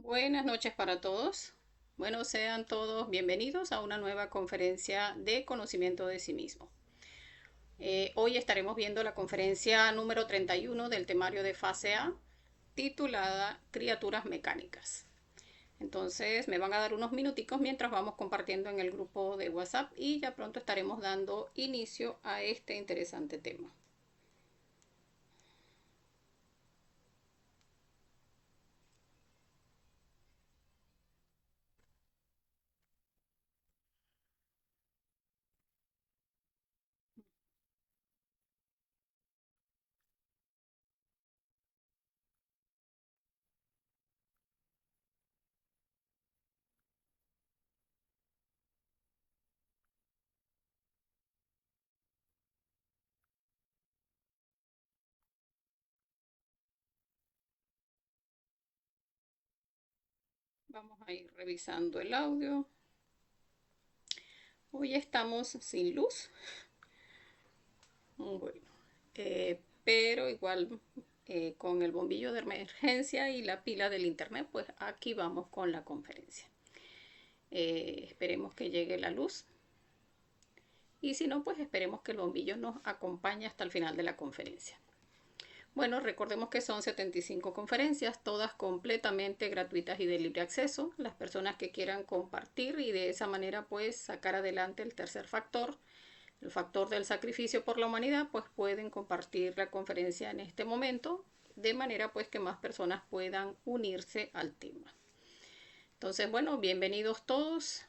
Buenas noches para todos. Bueno, sean todos bienvenidos a una nueva conferencia de conocimiento de sí mismo. Hoy estaremos viendo la conferencia número 31 del temario de fase A, titulada Criaturas Mecánicas. Entonces me van a dar unos minuticos mientras vamos compartiendo en el grupo de WhatsApp y ya pronto estaremos dando inicio a este interesante tema. Vamos a ir revisando el audio. Hoy estamos sin luz. Bueno, pero igual con el bombillo de emergencia y la pila del internet, pues aquí vamos con la conferencia. Esperemos que llegue la luz y si no, pues esperemos que el bombillo nos acompañe hasta el final de la conferencia. Bueno, recordemos que son 75 conferencias, todas completamente gratuitas y de libre acceso. Las personas que quieran compartir y de esa manera pues sacar adelante el tercer factor, el factor del sacrificio por la humanidad, pues pueden compartir la conferencia en este momento, de manera pues que más personas puedan unirse al tema. Entonces, bueno, bienvenidos todos.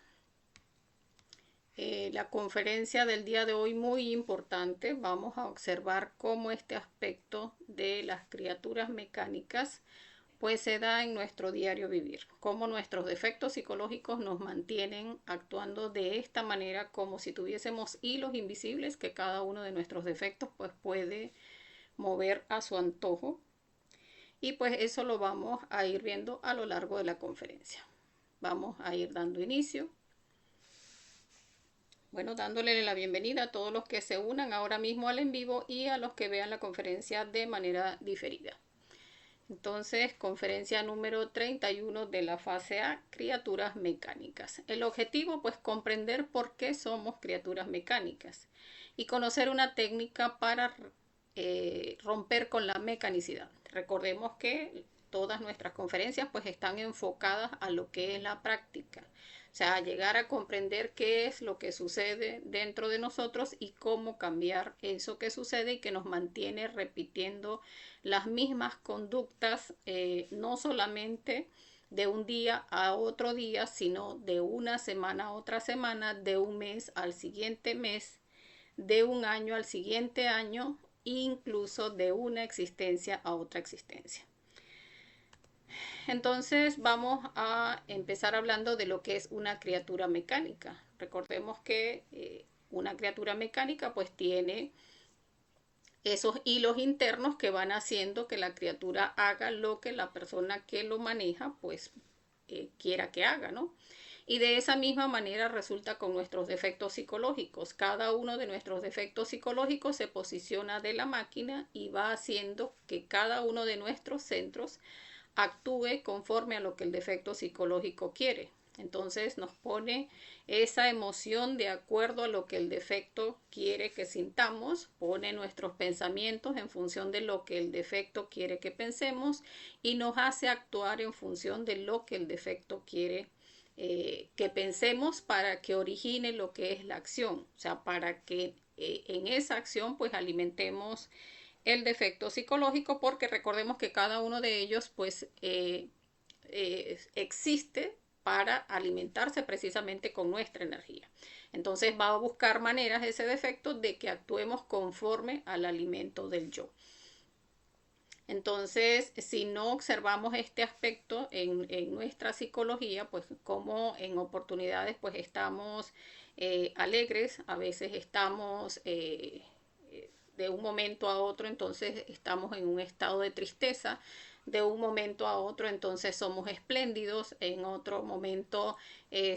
La conferencia del día de hoy muy importante. Vamos a observar cómo este aspecto de las criaturas mecánicas pues se da en nuestro diario vivir, cómo nuestros defectos psicológicos nos mantienen actuando de esta manera como si tuviésemos hilos invisibles que cada uno de nuestros defectos pues puede mover a su antojo y pues eso lo vamos a ir viendo a lo largo de la conferencia. Vamos a ir dando inicio. Bueno, dándole la bienvenida a todos los que se unan ahora mismo al en vivo y a los que vean la conferencia de manera diferida. Entonces, conferencia número 31 de la fase A, criaturas mecánicas. El objetivo, pues, comprender por qué somos criaturas mecánicas y conocer una técnica para romper con la mecanicidad. Recordemos que todas nuestras conferencias, pues, están enfocadas a lo que es la práctica. O sea, llegar a comprender qué es lo que sucede dentro de nosotros y cómo cambiar eso que sucede y que nos mantiene repitiendo las mismas conductas, no solamente de un día a otro día, sino de una semana a otra semana, de un mes al siguiente mes, de un año al siguiente año, incluso de una existencia a otra existencia. Entonces vamos a empezar hablando de lo que es una criatura mecánica. Recordemos que una criatura mecánica pues tiene esos hilos internos que van haciendo que la criatura haga lo que la persona que lo maneja pues quiera que haga, ¿no? Y de esa misma manera resulta con nuestros defectos psicológicos. Cada uno de nuestros defectos psicológicos se posiciona de la máquina y va haciendo que cada uno de nuestros centros actúe conforme a lo que el defecto psicológico quiere. Entonces nos pone esa emoción de acuerdo a lo que el defecto quiere que sintamos, pone nuestros pensamientos en función de lo que el defecto quiere que pensemos y nos hace actuar en función de lo que el defecto quiere que pensemos para que origine lo que es la acción, o sea, para que en esa acción pues alimentemos el defecto psicológico, porque recordemos que cada uno de ellos pues existe para alimentarse precisamente con nuestra energía. Entonces va a buscar maneras ese defecto de que actuemos conforme al alimento del yo. Entonces, si no observamos este aspecto en nuestra psicología, pues como en oportunidades pues estamos alegres, a veces estamos de un momento a otro, entonces estamos en un estado de tristeza, de un momento a otro, entonces somos espléndidos, en otro momento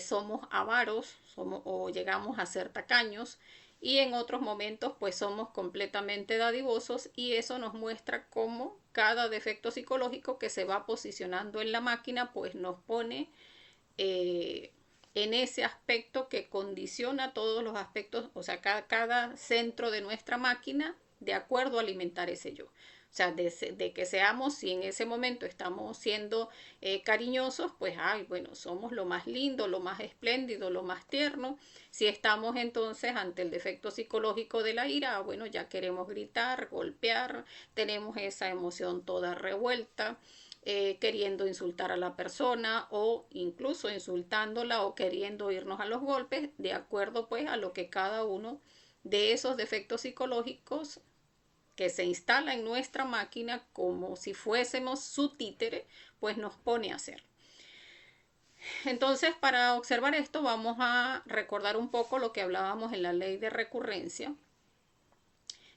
somos avaros o llegamos a ser tacaños y en otros momentos pues somos completamente dadivosos y eso nos muestra cómo cada defecto psicológico que se va posicionando en la máquina, pues nos pone en ese aspecto que condiciona todos los aspectos, o sea, cada centro de nuestra máquina de acuerdo a alimentar ese yo. O sea, de que seamos, si en ese momento estamos siendo cariñosos, pues, ay, bueno, somos lo más lindo, lo más espléndido, lo más tierno. Si estamos entonces ante el defecto psicológico de la ira, bueno, ya queremos gritar, golpear, tenemos esa emoción toda revuelta. Queriendo insultar a la persona o incluso insultándola o queriendo irnos a los golpes, de acuerdo pues a lo que cada uno de esos defectos psicológicos que se instala en nuestra máquina como si fuésemos su títere, pues nos pone a hacer. Entonces, para observar esto, vamos a recordar un poco lo que hablábamos en la ley de recurrencia,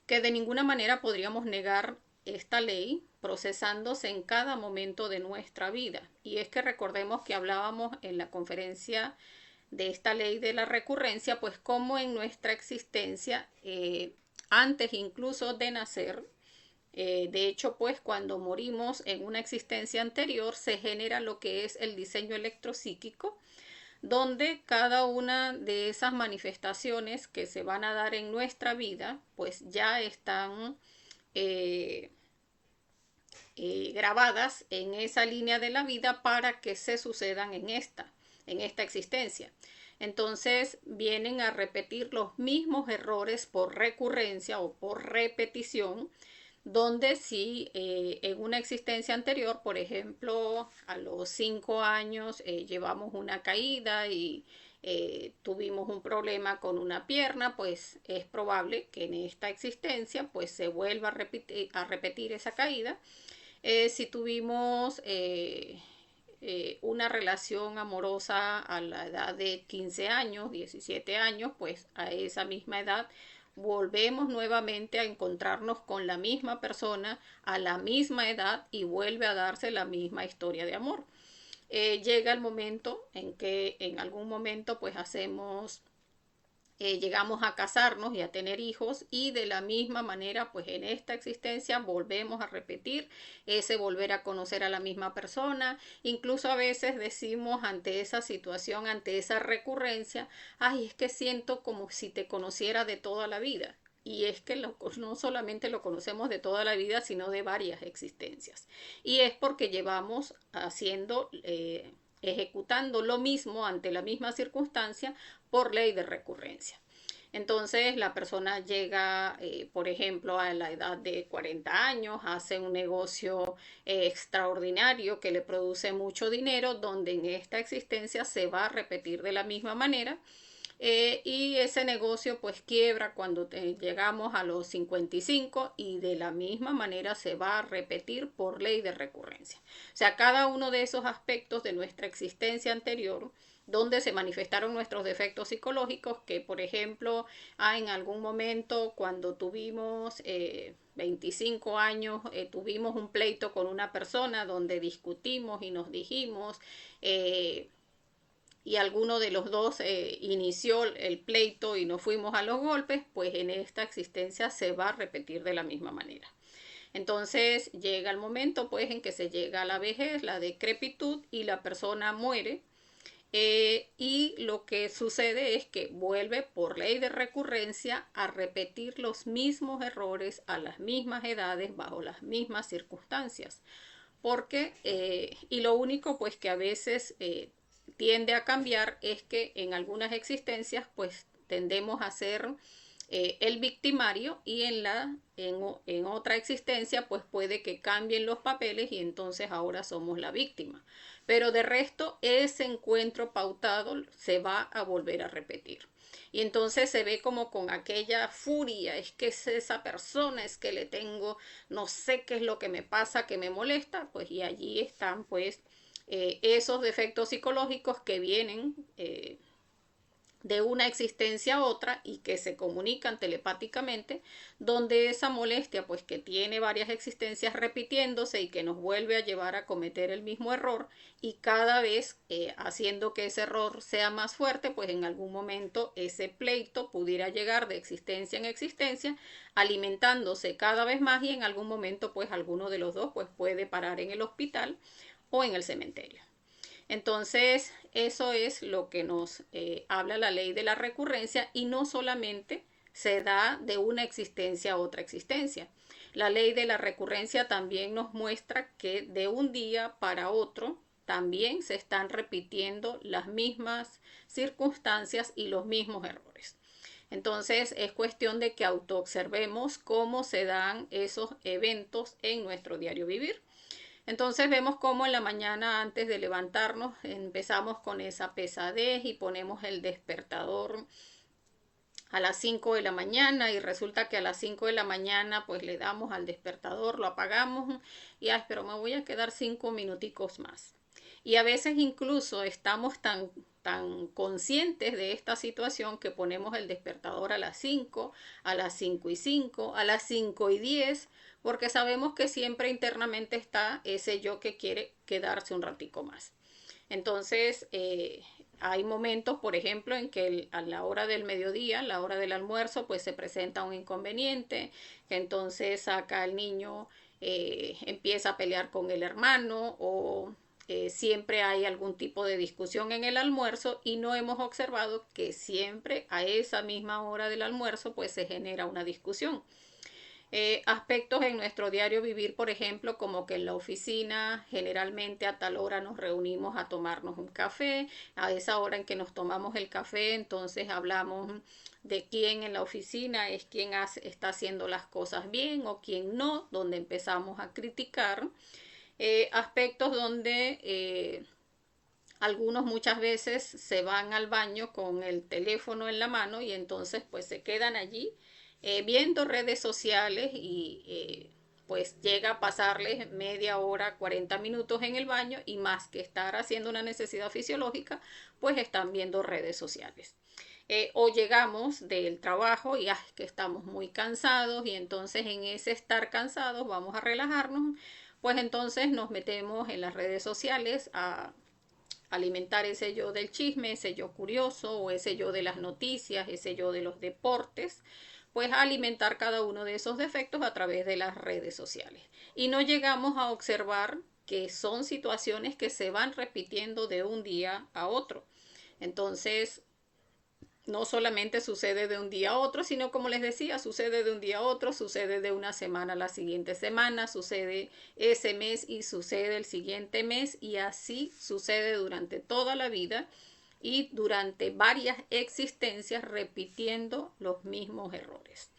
que de ninguna manera podríamos negar esta ley procesándose en cada momento de nuestra vida. Y es que recordemos que hablábamos en la conferencia de esta ley de la recurrencia, pues como en nuestra existencia, antes incluso de nacer, de hecho, pues cuando morimos en una existencia anterior, se genera lo que es el diseño electropsíquico, donde cada una de esas manifestaciones que se van a dar en nuestra vida, pues ya están grabadas en esa línea de la vida para que se sucedan en esta existencia. Entonces vienen a repetir los mismos errores por recurrencia o por repetición, donde si en una existencia anterior, por ejemplo, a los 5 años llevamos una caída y tuvimos un problema con una pierna, pues es probable que en esta existencia pues se vuelva a repetir esa caída. Si tuvimos una relación amorosa a la edad de 15 años, 17 años, pues a esa misma edad volvemos nuevamente a encontrarnos con la misma persona a la misma edad y vuelve a darse la misma historia de amor. Llega el momento en que en algún momento pues llegamos a casarnos y a tener hijos y de la misma manera pues en esta existencia volvemos a repetir ese volver a conocer a la misma persona. Incluso a veces decimos ante esa situación, ante esa recurrencia, ay, es que siento como si te conociera de toda la vida. Y es que no solamente lo conocemos de toda la vida, sino de varias existencias. Y es porque llevamos haciendo, ejecutando lo mismo ante la misma circunstancia por ley de recurrencia. Entonces la persona llega, por ejemplo, a la edad de 40 años, hace un negocio extraordinario que le produce mucho dinero, donde en esta existencia se va a repetir de la misma manera. Y ese negocio pues quiebra cuando llegamos a los 55 y de la misma manera se va a repetir por ley de recurrencia. O sea, cada uno de esos aspectos de nuestra existencia anterior donde se manifestaron nuestros defectos psicológicos, que por ejemplo, en algún momento cuando tuvimos 25 años, tuvimos un pleito con una persona donde discutimos y nos dijimos, y alguno de los dos inició el pleito y nos fuimos a los golpes, pues en esta existencia se va a repetir de la misma manera. Entonces llega el momento pues en que se llega a la vejez, la decrepitud y la persona muere. Y lo que sucede es que vuelve por ley de recurrencia a repetir los mismos errores a las mismas edades bajo las mismas circunstancias. Porque, y lo único pues que a veces tiende a cambiar es que en algunas existencias pues tendemos a ser el victimario y en otra existencia pues puede que cambien los papeles y entonces ahora somos la víctima. Pero de resto ese encuentro pautado se va a volver a repetir. Y entonces se ve como con aquella furia, es que es esa persona, es que le tengo, no sé qué es lo que me pasa, que me molesta, pues y allí están pues esos defectos psicológicos que vienen de una existencia a otra y que se comunican telepáticamente, donde esa molestia pues que tiene varias existencias repitiéndose y que nos vuelve a llevar a cometer el mismo error y cada vez haciendo que ese error sea más fuerte, pues en algún momento ese pleito pudiera llegar de existencia en existencia, alimentándose cada vez más y en algún momento pues alguno de los dos pues puede parar en el hospital o en el cementerio. Entonces, eso es lo que nos habla la ley de la recurrencia y no solamente se da de una existencia a otra existencia. La ley de la recurrencia también nos muestra que de un día para otro también se están repitiendo las mismas circunstancias y los mismos errores. Entonces es cuestión de que autoobservemos cómo se dan esos eventos en nuestro diario vivir. Entonces vemos cómo en la mañana antes de levantarnos empezamos con esa pesadez y ponemos el despertador a las 5 de la mañana y resulta que a las 5 de la mañana pues le damos al despertador, lo apagamos y pero me voy a quedar 5 minuticos más. Y a veces incluso estamos tan conscientes de esta situación que ponemos el despertador a las 5, a las 5 y 5, a las 5 y 10, porque sabemos que siempre internamente está ese yo que quiere quedarse un ratico más. Entonces, hay momentos, por ejemplo, en que a la hora del mediodía, la hora del almuerzo, pues se presenta un inconveniente, que entonces saca al niño, empieza a pelear con el hermano o siempre hay algún tipo de discusión en el almuerzo y no hemos observado que siempre a esa misma hora del almuerzo pues se genera una discusión. Aspectos en nuestro diario vivir, por ejemplo, como que en la oficina generalmente a tal hora nos reunimos a tomarnos un café, a esa hora en que nos tomamos el café, entonces hablamos de quién en la oficina es quien está haciendo las cosas bien o quién no, donde empezamos a criticar. Aspectos donde algunos muchas veces se van al baño con el teléfono en la mano y entonces pues se quedan allí viendo redes sociales y pues llega a pasarles media hora, 40 minutos en el baño y más que estar haciendo una necesidad fisiológica, pues están viendo redes sociales. O llegamos del trabajo y que estamos muy cansados y entonces en ese estar cansados vamos a relajarnos, pues entonces nos metemos en las redes sociales a alimentar ese yo del chisme, ese yo curioso o ese yo de las noticias, ese yo de los deportes, pues a alimentar cada uno de esos defectos a través de las redes sociales. Y no llegamos a observar que son situaciones que se van repitiendo de un día a otro. Entonces, no solamente sucede de un día a otro, sino como les decía, sucede de un día a otro, sucede de una semana a la siguiente semana, sucede ese mes y sucede el siguiente mes y así sucede durante toda la vida y durante varias existencias repitiendo los mismos errores.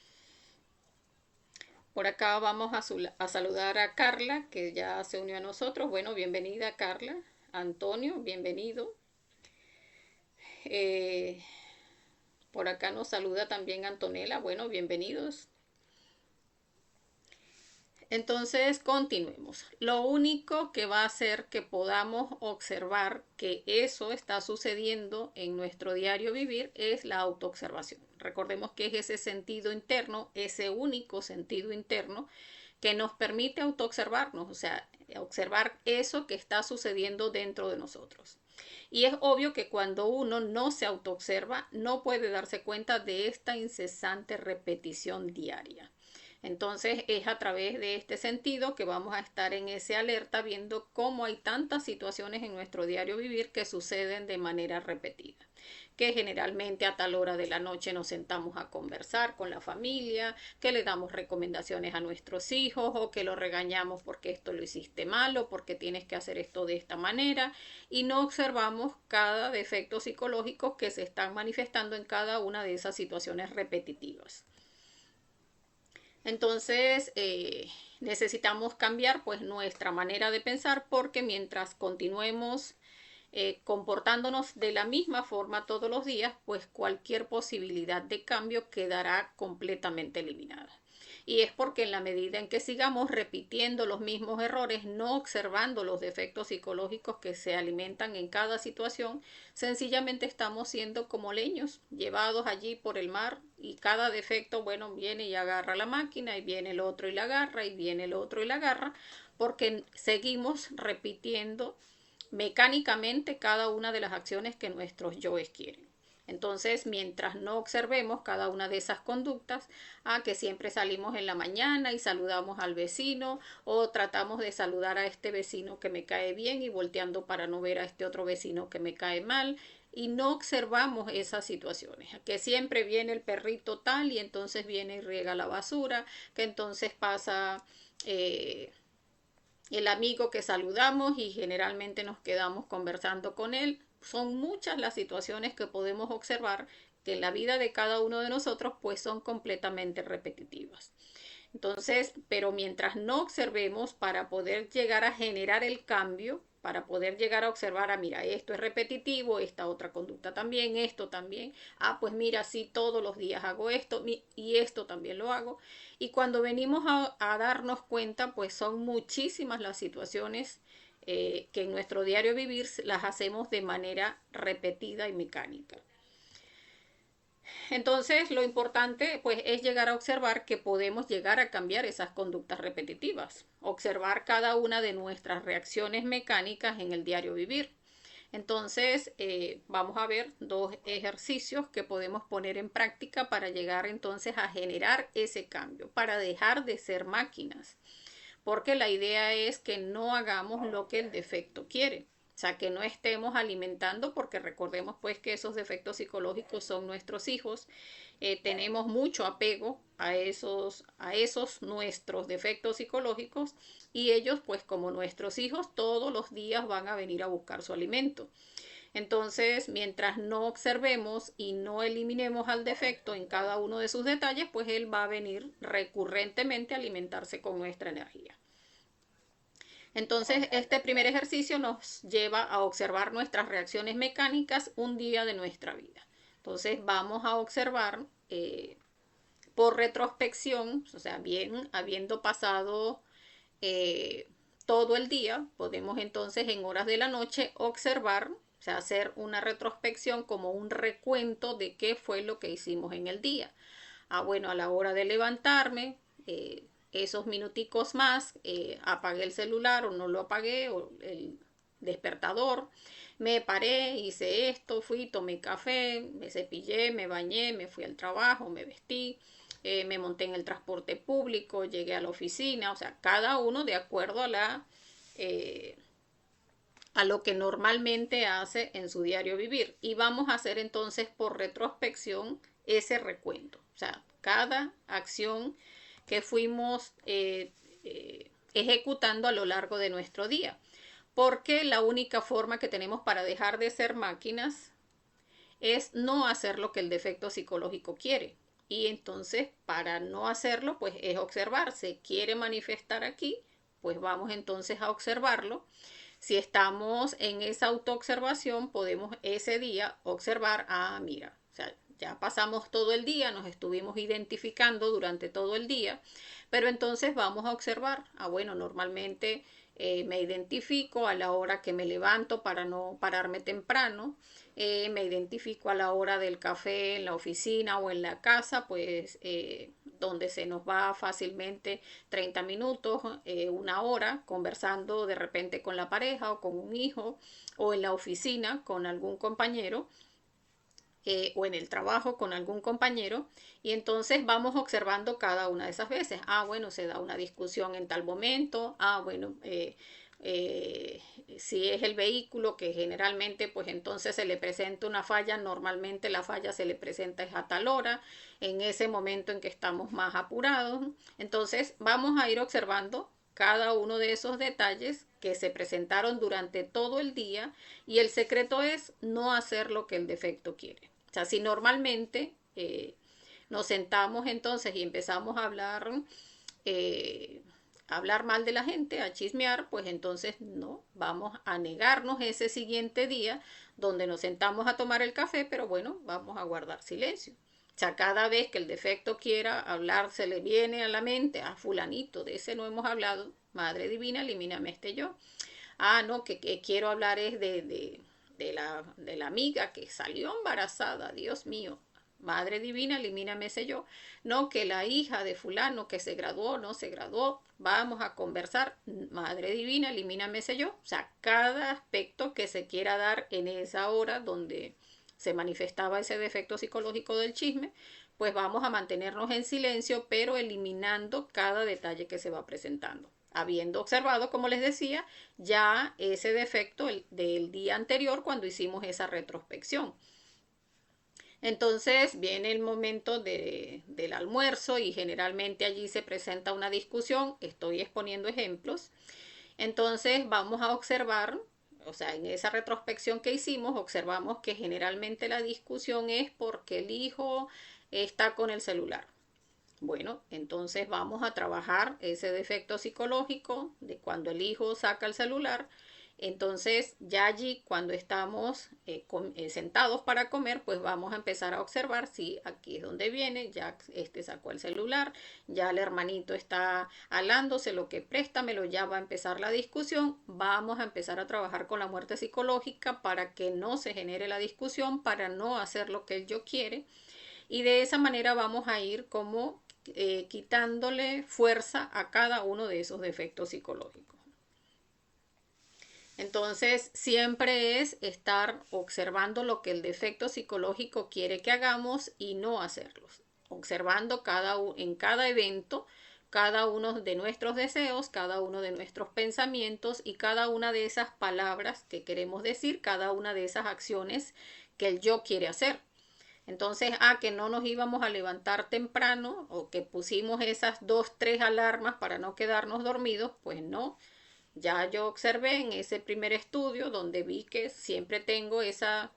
Por acá vamos a saludar a Carla, que ya se unió a nosotros. Bueno, bienvenida Carla. Antonio, bienvenido. Por acá nos saluda también Antonella. Bueno, bienvenidos. Entonces, continuemos. Lo único que va a hacer que podamos observar que eso está sucediendo en nuestro diario vivir es la autoobservación. Recordemos que es ese sentido interno, ese único sentido interno que nos permite autoobservarnos, o sea, observar eso que está sucediendo dentro de nosotros. Y es obvio que cuando uno no se autoobserva, no puede darse cuenta de esta incesante repetición diaria. Entonces es a través de este sentido que vamos a estar en ese alerta viendo cómo hay tantas situaciones en nuestro diario vivir que suceden de manera repetida. Que generalmente a tal hora de la noche nos sentamos a conversar con la familia, que le damos recomendaciones a nuestros hijos o que lo regañamos porque esto lo hiciste mal o porque tienes que hacer esto de esta manera y no observamos cada defecto psicológico que se están manifestando en cada una de esas situaciones repetitivas. Entonces necesitamos cambiar pues nuestra manera de pensar porque mientras continuemos comportándonos de la misma forma todos los días, pues cualquier posibilidad de cambio quedará completamente eliminada. y es porque en la medida en que sigamos repitiendo los mismos errores, no observando los defectos psicológicos que se alimentan en cada situación, sencillamente estamos siendo como leños llevados allí por el mar y cada defecto, bueno, viene y agarra la máquina y viene el otro y la agarra y viene el otro y la agarra, porque seguimos repitiendo mecánicamente cada una de las acciones que nuestros yoes quieren. Entonces, mientras no observemos cada una de esas conductas, que siempre salimos en la mañana y saludamos al vecino o tratamos de saludar a este vecino que me cae bien y volteando para no ver a este otro vecino que me cae mal, y no observamos esas situaciones, que siempre viene el perrito tal y entonces viene y riega la basura, que entonces pasa el amigo que saludamos y generalmente nos quedamos conversando con él. Son muchas las situaciones que podemos observar que en la vida de cada uno de nosotros pues son completamente repetitivas. Entonces, pero mientras no observemos para poder llegar a generar el cambio, para poder llegar a observar, mira, esto es repetitivo, esta otra conducta también, esto también, pues mira, sí, todos los días hago esto y esto también lo hago. Y cuando venimos a darnos cuenta, pues son muchísimas las situaciones que en nuestro diario vivir las hacemos de manera repetida y mecánica. Entonces, lo importante pues es llegar a observar que podemos llegar a cambiar esas conductas repetitivas, observar cada una de nuestras reacciones mecánicas en el diario vivir. Entonces, vamos a ver dos ejercicios que podemos poner en práctica para llegar entonces a generar ese cambio, para dejar de ser máquinas, porque la idea es que no hagamos lo que el defecto quiere. O sea, que no estemos alimentando, porque recordemos pues que esos defectos psicológicos son nuestros hijos. Tenemos mucho apego a esos nuestros defectos psicológicos y ellos pues como nuestros hijos todos los días van a venir a buscar su alimento. Entonces, mientras no observemos y no eliminemos al defecto en cada uno de sus detalles, pues él va a venir recurrentemente a alimentarse con nuestra energía. Entonces, este primer ejercicio nos lleva a observar nuestras reacciones mecánicas un día de nuestra vida. Entonces, vamos a observar por retrospección, o sea, bien, habiendo pasado todo el día, podemos entonces en horas de la noche observar, o sea, hacer una retrospección como un recuento de qué fue lo que hicimos en el día. Bueno, a la hora de levantarme, esos minuticos más, apagué el celular o no lo apagué, o el despertador, me paré, hice esto, fui, tomé café, me cepillé, me bañé, me fui al trabajo, me vestí, me monté en el transporte público, llegué a la oficina, o sea, cada uno de acuerdo a lo que normalmente hace en su diario vivir. Y vamos a hacer entonces por retrospección ese recuento. O sea, cada acción que fuimos ejecutando a lo largo de nuestro día. Porque la única forma que tenemos para dejar de ser máquinas es no hacer lo que el defecto psicológico quiere. Y entonces, para no hacerlo, pues es observarse. Quiere manifestar aquí, pues vamos entonces a observarlo. Si estamos en esa autoobservación, podemos ese día observar, mira, o sea, ya pasamos todo el día, nos estuvimos identificando durante todo el día, pero entonces vamos a observar, bueno, normalmente me identifico a la hora que me levanto para no pararme temprano, me identifico a la hora del café en la oficina o en la casa, pues donde se nos va fácilmente 30 minutos, una hora, conversando de repente con la pareja o con un hijo, o en la oficina con algún compañero, o en el trabajo con algún compañero, y entonces vamos observando cada una de esas veces. Bueno, se da una discusión en tal momento. Bueno, si es el vehículo que generalmente pues entonces se le presenta una falla, normalmente la falla se le presenta es a tal hora, en ese momento en que estamos más apurados. Entonces vamos a ir observando cada uno de esos detalles que se presentaron durante todo el día, y el secreto es no hacer lo que el defecto quiere. O sea, si normalmente nos sentamos entonces y empezamos a hablar mal de la gente, a chismear, pues entonces no, vamos a negarnos ese siguiente día donde nos sentamos a tomar el café, pero bueno, vamos a guardar silencio. O sea, cada vez que el defecto quiera hablar, se le viene a la mente, a fulanito, de ese no hemos hablado, Madre Divina, elimíname este yo. Ah, no, que quiero hablar es de la amiga que salió embarazada, Dios mío. Madre Divina, elimíname ese yo. No, que la hija de fulano que se graduó, no se graduó, vamos a conversar. Madre Divina, elimíname ese yo. O sea, cada aspecto que se quiera dar en esa hora donde se manifestaba ese defecto psicológico del chisme, pues vamos a mantenernos en silencio, pero eliminando cada detalle que se va presentando. Habiendo observado, como les decía, ya ese defecto del día anterior cuando hicimos esa retrospección. Entonces viene el momento del almuerzo y generalmente allí se presenta una discusión. Estoy exponiendo ejemplos. Entonces vamos a observar, o sea, en esa retrospección que hicimos, observamos que generalmente la discusión es porque el hijo está con el celular. Bueno, entonces vamos a trabajar ese defecto psicológico de cuando el hijo saca el celular. Entonces ya allí cuando estamos sentados para comer, pues vamos a empezar a observar si aquí es donde viene, ya este sacó el celular, ya el hermanito está alándose, lo que préstamelo, ya va a empezar la discusión. Vamos a empezar a trabajar con la muerte psicológica para que no se genere la discusión, para no hacer lo que el yo quiere. Y de esa manera vamos a ir como quitándole fuerza a cada uno de esos defectos psicológicos. Entonces, siempre es estar observando lo que el defecto psicológico quiere que hagamos y no hacerlos. Observando en cada evento, cada uno de nuestros deseos, cada uno de nuestros pensamientos y cada una de esas palabras que queremos decir, cada una de esas acciones que el yo quiere hacer. Entonces, que no nos íbamos a levantar temprano o que pusimos esas 2, 3 alarmas para no quedarnos dormidos, pues no. Ya yo observé en ese primer estudio donde vi que siempre tengo esa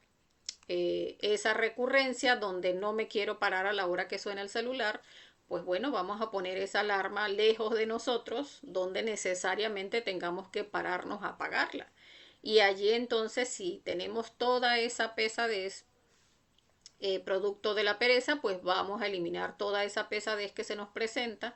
recurrencia donde no me quiero parar a la hora que suena el celular, pues bueno, vamos a poner esa alarma lejos de nosotros donde necesariamente tengamos que pararnos a apagarla. Y allí entonces si tenemos toda esa pesadez producto de la pereza, pues vamos a eliminar toda esa pesadez que se nos presenta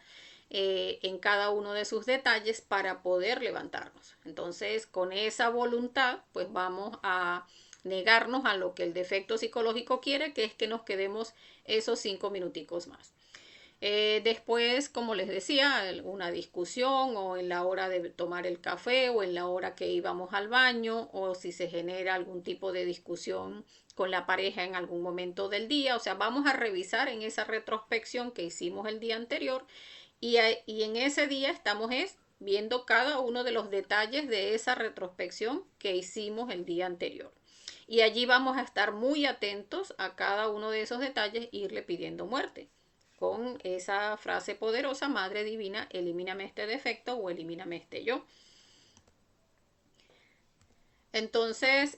en cada uno de sus detalles para poder levantarnos. Entonces, con esa voluntad, pues vamos a negarnos a lo que el defecto psicológico quiere, que es que nos quedemos esos 5 minuticos más. Después, como les decía, una discusión o en la hora de tomar el café o en la hora que íbamos al baño o si se genera algún tipo de discusión con la pareja en algún momento del día. O sea, vamos a revisar en esa retrospección que hicimos el día anterior y en ese día estamos viendo cada uno de los detalles de esa retrospección que hicimos el día anterior. Y allí vamos a estar muy atentos a cada uno de esos detalles e irle pidiendo muerte con esa frase poderosa, Madre Divina, elimíname este defecto o elimíname este yo. Entonces,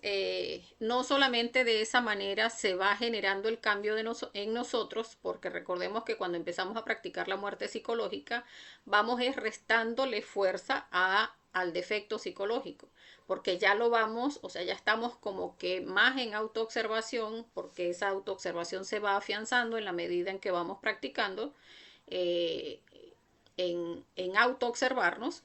no solamente de esa manera se va generando el cambio en nosotros, porque recordemos que cuando empezamos a practicar la muerte psicológica, vamos restándole fuerza al defecto psicológico, porque ya lo vamos, o sea, ya estamos como que más en autoobservación, porque esa autoobservación se va afianzando en la medida en que vamos practicando eh, en autoobservarnos,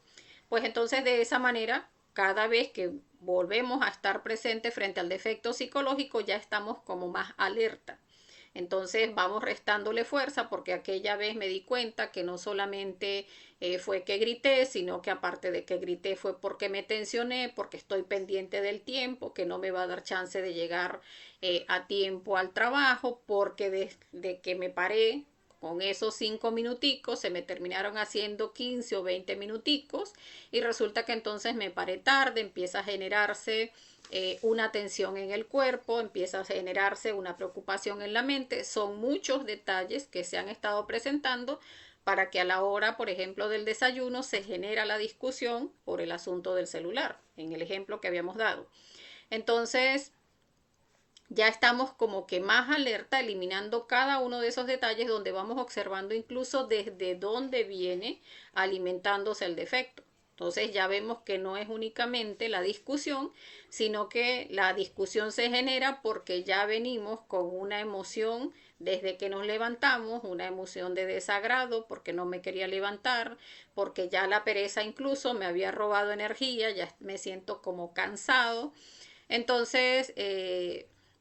pues entonces de esa manera, cada vez que volvemos a estar presente frente al defecto psicológico, ya estamos como más alerta. Entonces vamos restándole fuerza porque aquella vez me di cuenta que no solamente fue que grité, sino que aparte de que grité fue porque me tensioné, porque estoy pendiente del tiempo, que no me va a dar chance de llegar a tiempo al trabajo, porque de que me paré con esos 5 minuticos se me terminaron haciendo 15 o 20 minuticos y resulta que entonces me paré tarde, empieza a generarse una tensión en el cuerpo, empieza a generarse una preocupación en la mente. Son muchos detalles que se han estado presentando para que a la hora, por ejemplo, del desayuno se genera la discusión por el asunto del celular, en el ejemplo que habíamos dado. Entonces, ya estamos como que más alerta, eliminando cada uno de esos detalles donde vamos observando incluso desde dónde viene alimentándose el defecto. Entonces ya vemos que no es únicamente la discusión, sino que la discusión se genera porque ya venimos con una emoción desde que nos levantamos, una emoción de desagrado porque no me quería levantar, porque ya la pereza incluso me había robado energía, ya me siento como cansado. Entonces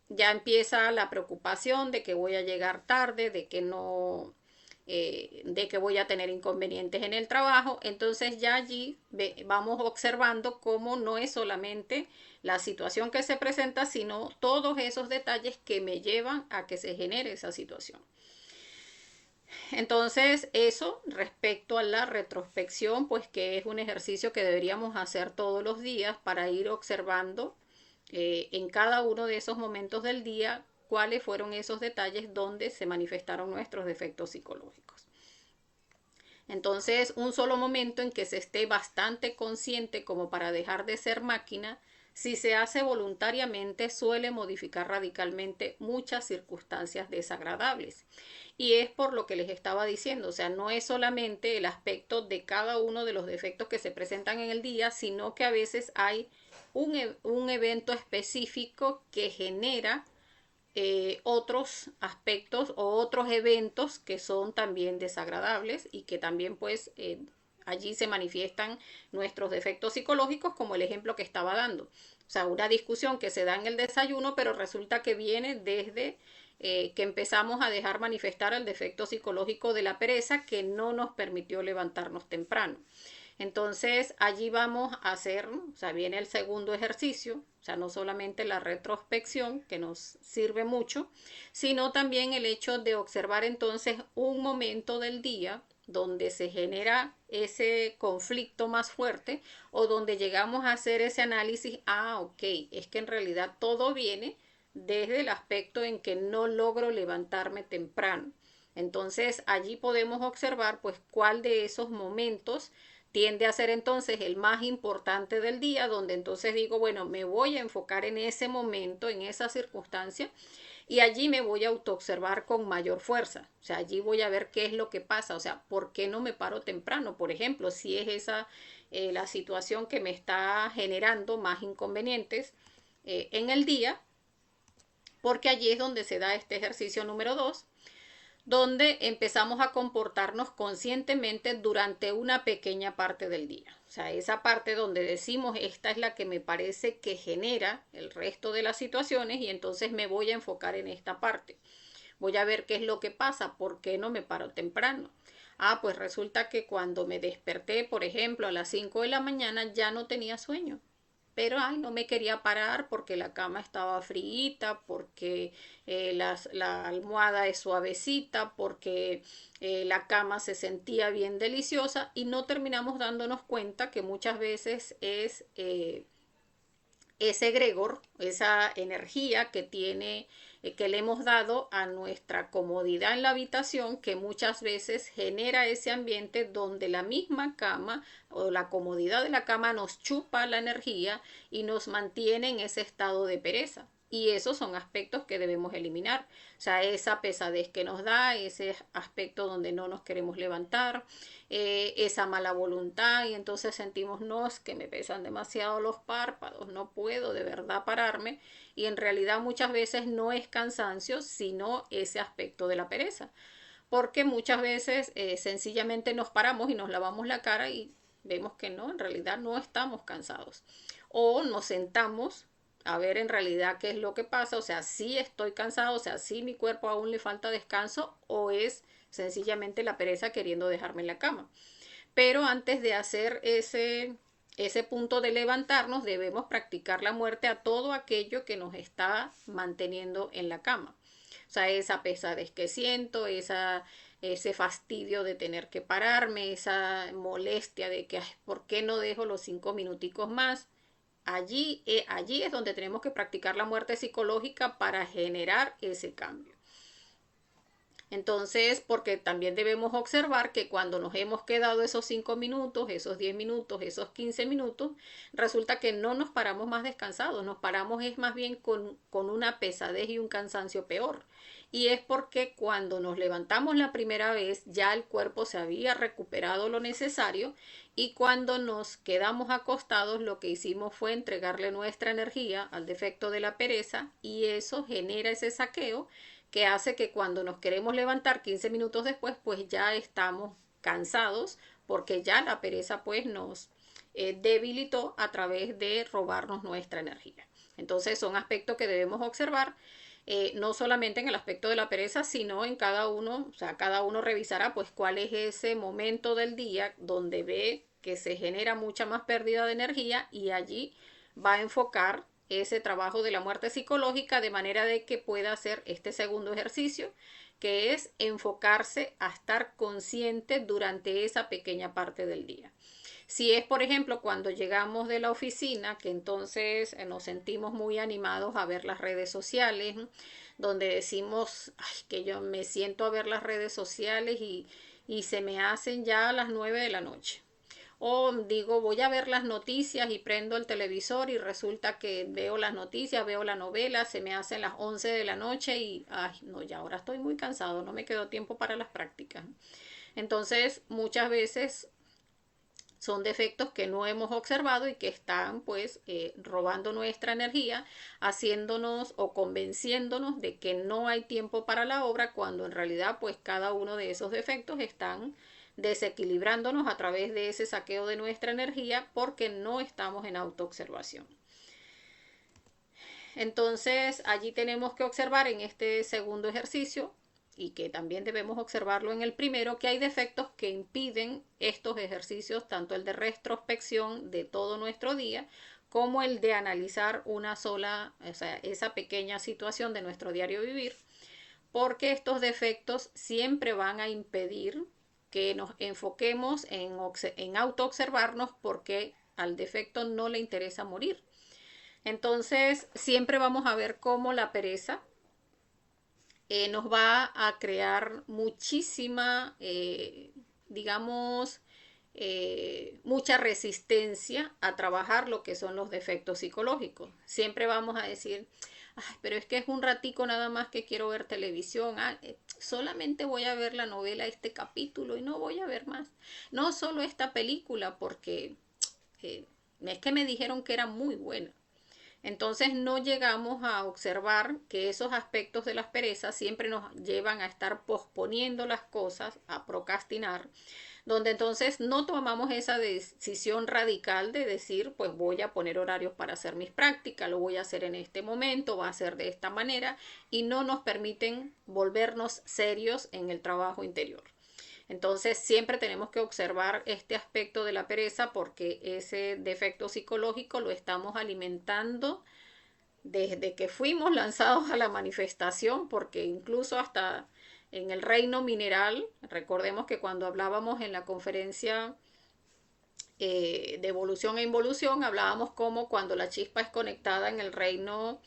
ya empieza la preocupación de que voy a llegar tarde, de que no, de que voy a tener inconvenientes en el trabajo. Entonces ya allí vamos observando cómo no es solamente la situación que se presenta, sino todos esos detalles que me llevan a que se genere esa situación. Entonces, eso respecto a la retrospección, pues que es un ejercicio que deberíamos hacer todos los días para ir observando en cada uno de esos momentos del día cuáles fueron esos detalles donde se manifestaron nuestros defectos psicológicos. Entonces, un solo momento en que se esté bastante consciente como para dejar de ser máquina, si se hace voluntariamente, suele modificar radicalmente muchas circunstancias desagradables. Y es por lo que les estaba diciendo, o sea, no es solamente el aspecto de cada uno de los defectos que se presentan en el día, sino que a veces hay un evento específico que genera otros aspectos o otros eventos que son también desagradables y que también pues allí se manifiestan nuestros defectos psicológicos, como el ejemplo que estaba dando. O sea, una discusión que se da en el desayuno, pero resulta que viene desde que empezamos a dejar manifestar el defecto psicológico de la pereza que no nos permitió levantarnos temprano. Entonces allí vamos a hacer, o sea, viene el segundo ejercicio, o sea, no solamente la retrospección, que nos sirve mucho, sino también el hecho de observar entonces un momento del día donde se genera ese conflicto más fuerte o donde llegamos a hacer ese análisis, ok, es que en realidad todo viene desde el aspecto en que no logro levantarme temprano. Entonces allí podemos observar pues cuál de esos momentos tiende a ser entonces el más importante del día, donde entonces digo, bueno, me voy a enfocar en ese momento, en esa circunstancia, y allí me voy a autoobservar con mayor fuerza. O sea, allí voy a ver qué es lo que pasa, o sea, ¿por qué no me paro temprano? Por ejemplo, si es esa la situación que me está generando más inconvenientes en el día, porque allí es donde se da este ejercicio número 2, donde empezamos a comportarnos conscientemente durante una pequeña parte del día. O sea, esa parte donde decimos, esta es la que me parece que genera el resto de las situaciones y entonces me voy a enfocar en esta parte. Voy a ver qué es lo que pasa, por qué no me paro temprano. Pues resulta que cuando me desperté, por ejemplo, a las 5 de la mañana ya no tenía sueño. Pero no me quería parar porque la cama estaba fríita, porque la almohada es suavecita, porque la cama se sentía bien deliciosa y no terminamos dándonos cuenta que muchas veces es ese egregor, esa energía que tiene, que le hemos dado a nuestra comodidad en la habitación, que muchas veces genera ese ambiente donde la misma cama o la comodidad de la cama nos chupa la energía y nos mantiene en ese estado de pereza. Y esos son aspectos que debemos eliminar. O sea, esa pesadez que nos da, ese aspecto donde no nos queremos levantar, esa mala voluntad y entonces sentimos, no, es que me pesan demasiado los párpados, no puedo de verdad pararme. Y en realidad muchas veces no es cansancio, sino ese aspecto de la pereza. Porque muchas veces sencillamente nos paramos y nos lavamos la cara y vemos que no, en realidad no estamos cansados. O nos sentamos a ver en realidad qué es lo que pasa, o sea, si estoy cansado, o sea, si mi cuerpo aún le falta descanso o es sencillamente la pereza queriendo dejarme en la cama. Pero antes de hacer ese punto de levantarnos, debemos practicar la muerte a todo aquello que nos está manteniendo en la cama. O sea, esa pesadez que siento, ese fastidio de tener que pararme, esa molestia de que, ¿por qué no dejo los 5 minuticos más? Allí es donde tenemos que practicar la muerte psicológica para generar ese cambio. Entonces, porque también debemos observar que cuando nos hemos quedado esos 5 minutos, esos 10 minutos, esos 15 minutos, resulta que no nos paramos más descansados, nos paramos es más bien con una pesadez y un cansancio peor. Y es porque cuando nos levantamos la primera vez ya el cuerpo se había recuperado lo necesario y cuando nos quedamos acostados lo que hicimos fue entregarle nuestra energía al defecto de la pereza y eso genera ese saqueo que hace que cuando nos queremos levantar 15 minutos después, pues ya estamos cansados porque ya la pereza pues nos debilitó a través de robarnos nuestra energía. Entonces son aspectos que debemos observar, no solamente en el aspecto de la pereza, sino en cada uno, o sea, cada uno revisará pues cuál es ese momento del día donde ve que se genera mucha más pérdida de energía y allí va a enfocar ese trabajo de la muerte psicológica de manera de que pueda hacer este segundo ejercicio, que es enfocarse a estar consciente durante esa pequeña parte del día. Si es, por ejemplo, cuando llegamos de la oficina, que entonces nos sentimos muy animados a ver las redes sociales, donde decimos, ay, que yo me siento a ver las redes sociales y se me hacen ya a las 9 de la noche. O digo, voy a ver las noticias y prendo el televisor y resulta que veo las noticias, veo la novela, se me hacen las 11 de la noche y, ay, no, ya ahora estoy muy cansado, no me quedó tiempo para las prácticas. Entonces, muchas veces son defectos que no hemos observado y que están pues robando nuestra energía, haciéndonos o convenciéndonos de que no hay tiempo para la obra, cuando en realidad pues cada uno de esos defectos están desequilibrándonos a través de ese saqueo de nuestra energía porque no estamos en autoobservación. Entonces allí tenemos que observar en este segundo ejercicio, y que también debemos observarlo en el primero, que hay defectos que impiden estos ejercicios, tanto el de retrospección de todo nuestro día, como el de analizar una sola, o sea, esa pequeña situación de nuestro diario vivir, porque estos defectos siempre van a impedir que nos enfoquemos en autoobservarnos porque al defecto no le interesa morir. Entonces, siempre vamos a ver cómo la pereza nos va a crear muchísima, digamos, mucha resistencia a trabajar lo que son los defectos psicológicos. Siempre vamos a decir, ay, pero es que es un ratico nada más que quiero ver televisión, solamente voy a ver la novela este capítulo y no voy a ver más. No solo esta película porque es que me dijeron que era muy buena. Entonces no llegamos a observar que esos aspectos de las perezas siempre nos llevan a estar posponiendo las cosas, a procrastinar, donde entonces no tomamos esa decisión radical de decir, pues voy a poner horarios para hacer mis prácticas, lo voy a hacer en este momento, va a ser de esta manera, y no nos permiten volvernos serios en el trabajo interior. Entonces siempre tenemos que observar este aspecto de la pereza porque ese defecto psicológico lo estamos alimentando desde que fuimos lanzados a la manifestación, porque incluso hasta en el reino mineral, recordemos que cuando hablábamos en la conferencia de evolución e involución, hablábamos como cuando la chispa es conectada en el reino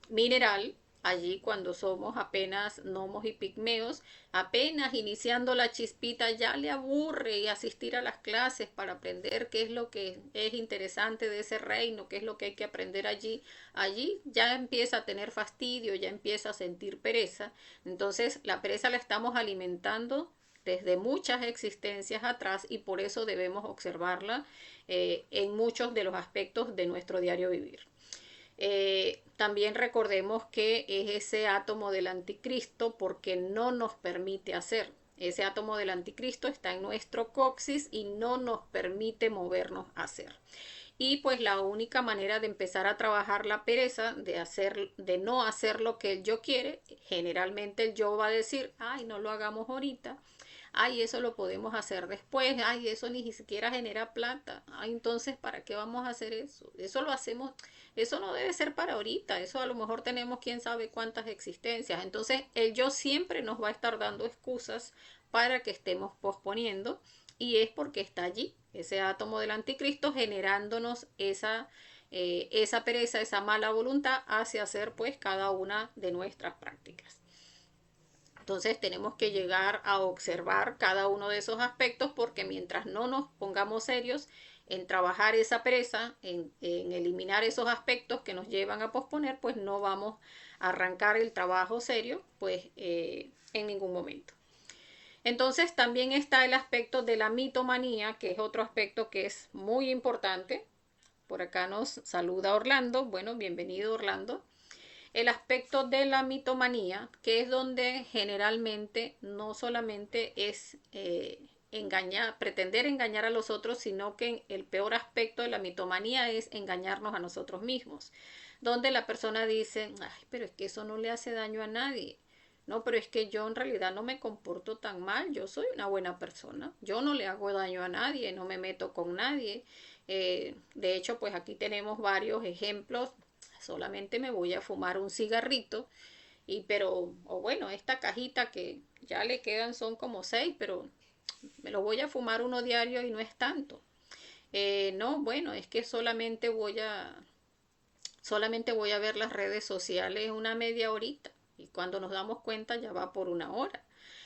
mineral, allí cuando somos apenas gnomos y pigmeos, apenas iniciando la chispita ya le aburre y asistir a las clases para aprender qué es lo que es interesante de ese reino, qué es lo que hay que aprender allí. Allí ya empieza a tener fastidio, ya empieza a sentir pereza. Entonces la pereza la estamos alimentando desde muchas existencias atrás y por eso debemos observarla en muchos de los aspectos de nuestro diario vivir. También recordemos que es ese átomo del anticristo porque no nos permite hacer. Ese átomo del anticristo está en nuestro coxis y no nos permite movernos a hacer. Y pues la única manera de empezar a trabajar la pereza, de no hacer lo que el yo quiere, generalmente el yo va a decir, ay, no lo hagamos ahorita, ay, eso lo podemos hacer después, ay, eso ni siquiera genera plata, ay, entonces, ¿para qué vamos a hacer eso? Eso lo hacemos, eso no debe ser para ahorita, eso a lo mejor tenemos quién sabe cuántas existencias. Entonces, el yo siempre nos va a estar dando excusas para que estemos posponiendo y es porque está allí, ese átomo del anticristo, generándonos esa pereza, esa mala voluntad hacia hacer pues cada una de nuestras prácticas. Entonces tenemos que llegar a observar cada uno de esos aspectos porque mientras no nos pongamos serios en trabajar esa pereza, en eliminar esos aspectos que nos llevan a posponer, pues no vamos a arrancar el trabajo serio pues en ningún momento. Entonces también está el aspecto de la mitomanía, que es otro aspecto que es muy importante. Por acá nos saluda Orlando. Bueno, bienvenido Orlando. El aspecto de la mitomanía, que es donde generalmente no solamente es pretender engañar a los otros, sino que el peor aspecto de la mitomanía es engañarnos a nosotros mismos, donde la persona dice, ay, pero es que eso no le hace daño a nadie. No, pero es que yo en realidad no me comporto tan mal, yo soy una buena persona, yo no le hago daño a nadie, no me meto con nadie. De hecho, pues aquí tenemos varios ejemplos, solamente me voy a fumar un cigarrito, o bueno, esta cajita que ya le quedan son como 6, pero me lo voy a fumar uno diario y no es tanto. No, bueno, es que solamente voy a ver las redes sociales una media horita y cuando nos damos cuenta ya va por una hora.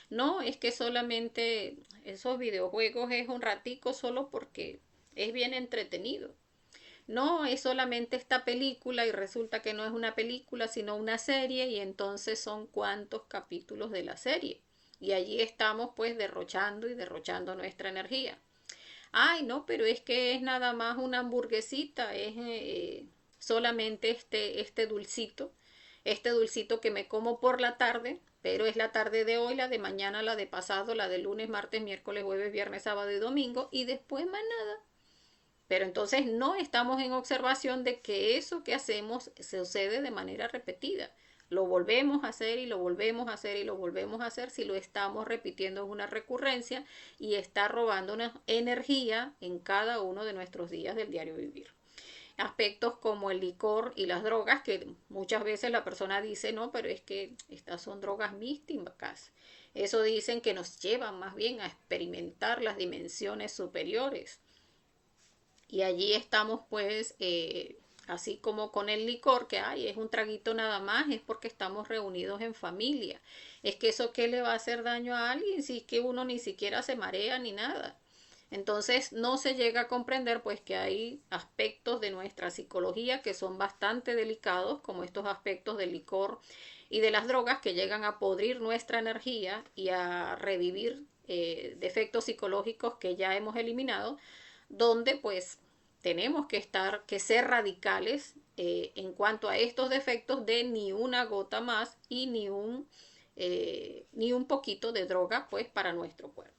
No, es que solamente esos videojuegos es un ratico solo porque es bien entretenido. No, es solamente esta película y resulta que no es una película sino una serie y entonces son cuantos capítulos de la serie. Y allí estamos pues derrochando y derrochando nuestra energía. Ay, no, pero es que es nada más una hamburguesita, es solamente este dulcito que me como por la tarde, pero es la tarde de hoy, la de mañana, la de pasado, la de lunes, martes, miércoles, jueves, viernes, sábado y domingo, y después más nada. Pero entonces no estamos en observación de que eso que hacemos sucede de manera repetida. Lo volvemos a hacer y lo volvemos a hacer y lo volvemos a hacer si lo estamos repitiendo es una recurrencia y está robándonos energía en cada uno de nuestros días del diario vivir. Aspectos como el licor y las drogas, que muchas veces la persona dice, no, pero es que estas son drogas místicas. Eso dicen que nos llevan más bien a experimentar las dimensiones superiores. Y allí estamos pues, así como con el licor, que ay, es un traguito nada más, es porque estamos reunidos en familia. Es que eso qué le va a hacer daño a alguien si es que uno ni siquiera se marea ni nada. Entonces no se llega a comprender pues que hay aspectos de nuestra psicología que son bastante delicados, como estos aspectos del licor y de las drogas que llegan a podrir nuestra energía y a revivir defectos psicológicos que ya hemos eliminado, donde pues tenemos que ser radicales en cuanto a estos defectos de ni una gota más y ni un poquito de droga pues para nuestro cuerpo.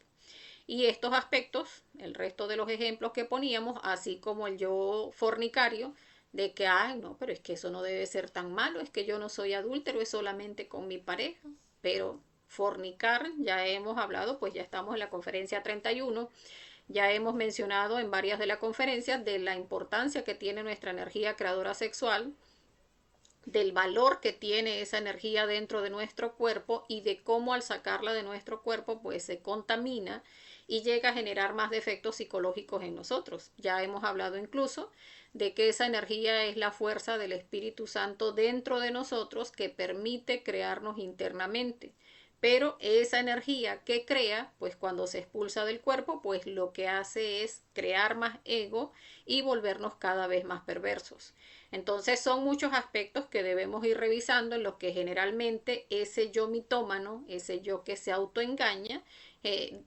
Y estos aspectos, el resto de los ejemplos que poníamos, así como el yo fornicario, de que, ay, no, pero es que eso no debe ser tan malo, es que yo no soy adúltero, es solamente con mi pareja. Pero fornicar, ya hemos hablado, pues ya estamos en la conferencia 31, ya hemos mencionado en varias de las conferencias de la importancia que tiene nuestra energía creadora sexual, del valor que tiene esa energía dentro de nuestro cuerpo y de cómo al sacarla de nuestro cuerpo pues se contamina y llega a generar más defectos psicológicos en nosotros. Ya hemos hablado incluso de que esa energía es la fuerza del Espíritu Santo dentro de nosotros que permite crearnos internamente. Pero esa energía que crea, pues cuando se expulsa del cuerpo, pues lo que hace es crear más ego y volvernos cada vez más perversos. Entonces son muchos aspectos que debemos ir revisando en los que generalmente ese yo mitómano, ese yo que se autoengaña,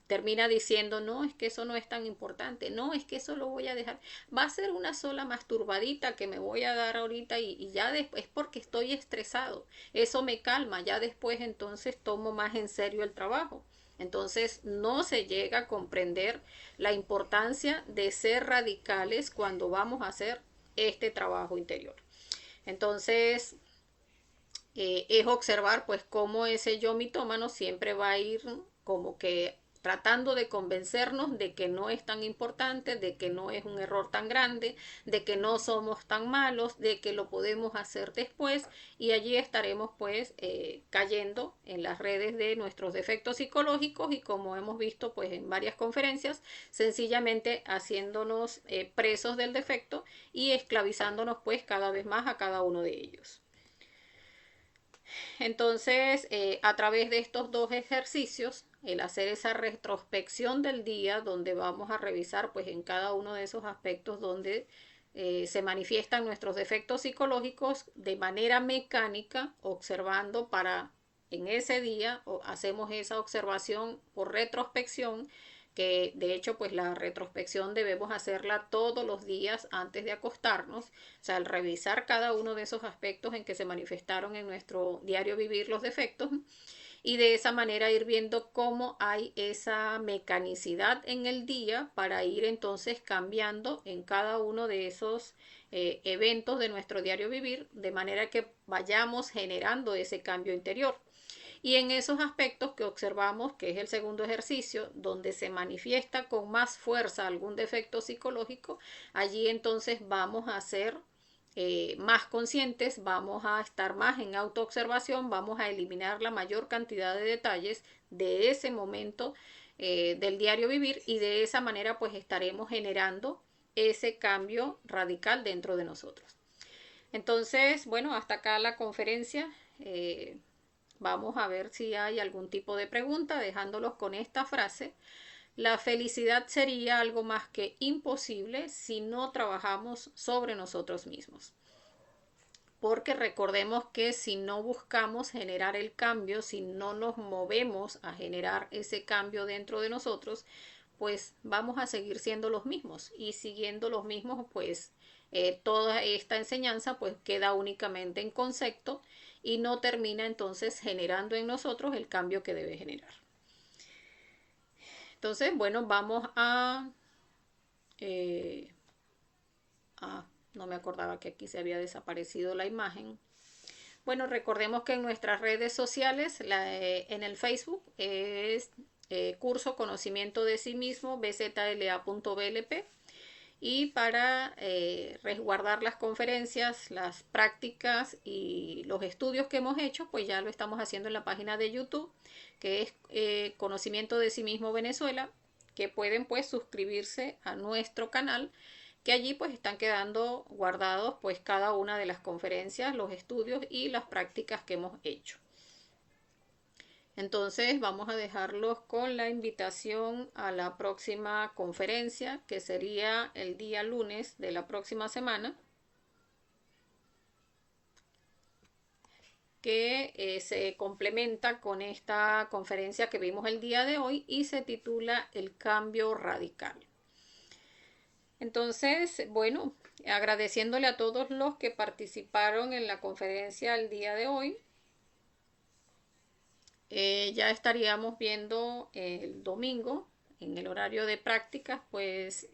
termina diciendo, no, es que eso no es tan importante, no, es que eso lo voy a dejar, va a ser una sola masturbadita que me voy a dar ahorita y ya después es porque estoy estresado, eso me calma, ya después entonces tomo más en serio el trabajo. Entonces no se llega a comprender la importancia de ser radicales cuando vamos a hacer este trabajo interior. Entonces, es observar pues cómo ese yo mitómano siempre va a ir como que tratando de convencernos de que no es tan importante, de que no es un error tan grande, de que no somos tan malos, de que lo podemos hacer después y allí estaremos pues cayendo en las redes de nuestros defectos psicológicos y como hemos visto pues en varias conferencias, sencillamente haciéndonos presos del defecto y esclavizándonos pues cada vez más a cada uno de ellos. Entonces, a través de estos dos ejercicios, el hacer esa retrospección del día, donde vamos a revisar pues en cada uno de esos aspectos donde se manifiestan nuestros defectos psicológicos de manera mecánica, observando para en ese día hacemos esa observación por retrospección, que de hecho pues la retrospección debemos hacerla todos los días antes de acostarnos, o sea, al revisar cada uno de esos aspectos en que se manifestaron en nuestro diario vivir los defectos, y de esa manera ir viendo cómo hay esa mecanicidad en el día para ir entonces cambiando en cada uno de esos eventos de nuestro diario vivir, de manera que vayamos generando ese cambio interior. Y en esos aspectos que observamos, que es el segundo ejercicio, donde se manifiesta con más fuerza algún defecto psicológico, allí entonces vamos a ser más conscientes, vamos a estar más en autoobservación, vamos a eliminar la mayor cantidad de detalles de ese momento del diario vivir, y de esa manera pues estaremos generando ese cambio radical dentro de nosotros. Entonces, bueno, hasta acá la conferencia. Vamos a ver si hay algún tipo de pregunta, dejándolos con esta frase. La felicidad sería algo más que imposible si no trabajamos sobre nosotros mismos. Porque recordemos que si no buscamos generar el cambio, si no nos movemos a generar ese cambio dentro de nosotros, pues vamos a seguir siendo los mismos, y siguiendo los mismos, pues toda esta enseñanza pues queda únicamente en concepto y no termina entonces generando en nosotros el cambio que debe generar. Entonces, bueno, vamos no me acordaba que aquí se había desaparecido la imagen. Bueno, recordemos que en nuestras redes sociales, en el Facebook es curso conocimiento de sí mismo, bzla.blp. Y para resguardar las conferencias, las prácticas y los estudios que hemos hecho, pues ya lo estamos haciendo en la página de YouTube, que es Conocimiento de sí mismo Venezuela, que pueden pues suscribirse a nuestro canal, que allí pues están quedando guardados pues cada una de las conferencias, los estudios y las prácticas que hemos hecho. Entonces vamos a dejarlos con la invitación a la próxima conferencia, que sería el día lunes de la próxima semana, que se complementa con esta conferencia que vimos el día de hoy y se titula El cambio radical. Entonces, bueno, agradeciéndole a todos los que participaron en la conferencia el día de hoy. Ya estaríamos viendo el domingo en el horario de prácticas pues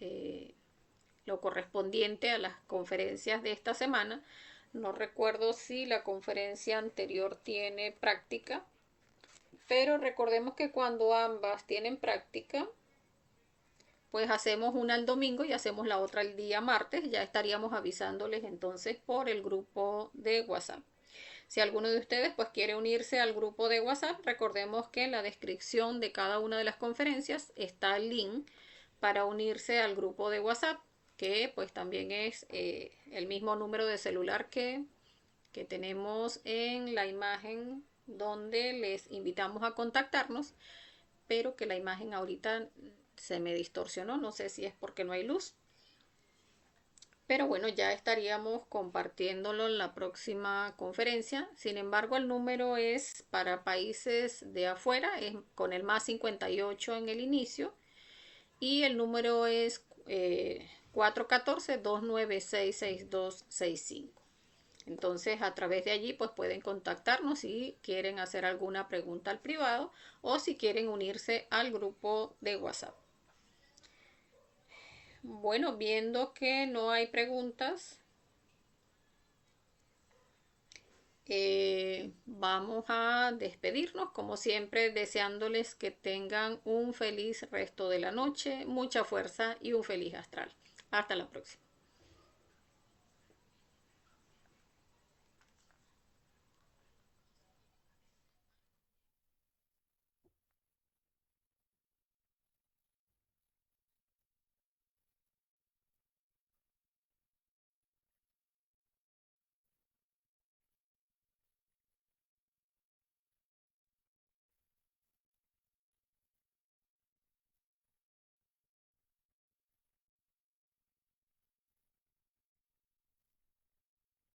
lo correspondiente a las conferencias de esta semana. No recuerdo si la conferencia anterior tiene práctica, pero recordemos que cuando ambas tienen práctica pues hacemos una el domingo y hacemos la otra el día martes. Ya estaríamos avisándoles entonces por el grupo de WhatsApp. Si alguno de ustedes pues quiere unirse al grupo de WhatsApp, recordemos que en la descripción de cada una de las conferencias está el link para unirse al grupo de WhatsApp, que pues también es el mismo número de celular que tenemos en la imagen, donde les invitamos a contactarnos, pero que la imagen ahorita se me distorsionó, no sé si es porque no hay luz. Pero bueno, ya estaríamos compartiéndolo en la próxima conferencia. Sin embargo, el número es para países de afuera, es con el más 58 en el inicio. Y el número es 414-296-6265. Entonces, a través de allí, pues pueden contactarnos si quieren hacer alguna pregunta al privado o si quieren unirse al grupo de WhatsApp. Bueno, viendo que no hay preguntas, vamos a despedirnos, como siempre, deseándoles que tengan un feliz resto de la noche, mucha fuerza y un feliz astral. Hasta la próxima.